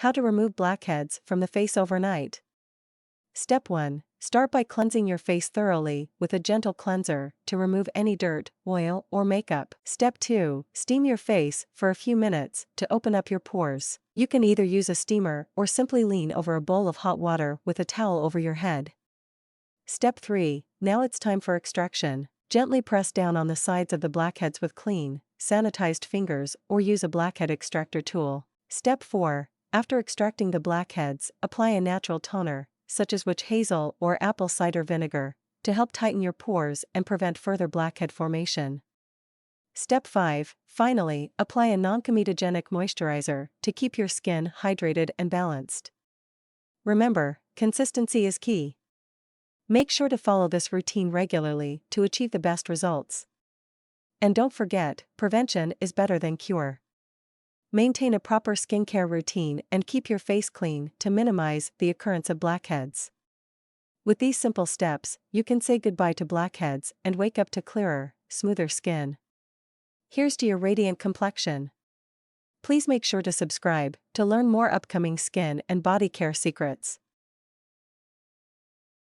How to remove blackheads from the face overnight. Step 1. Start by cleansing your face thoroughly with a gentle cleanser to remove any dirt, oil, or makeup. Step 2. Steam your face for a few minutes to open up your pores. You can either use a steamer or simply lean over a bowl of hot water with a towel over your head. Step 3. Now it's time for extraction. Gently press down on the sides of the blackheads with clean, sanitized fingers or use a blackhead extractor tool. Step 4. After extracting the blackheads, apply a natural toner, such as witch hazel or apple cider vinegar, to help tighten your pores and prevent further blackhead formation. Step 5. Finally, apply a non-comedogenic moisturizer to keep your skin hydrated and balanced. Remember, consistency is key. Make sure to follow this routine regularly to achieve the best results. And don't forget, prevention is better than cure. Maintain a proper skincare routine and keep your face clean to minimize the occurrence of blackheads. With these simple steps, you can say goodbye to blackheads and wake up to clearer, smoother skin. Here's to your radiant complexion. Please make sure to subscribe to learn more upcoming skin and body care secrets.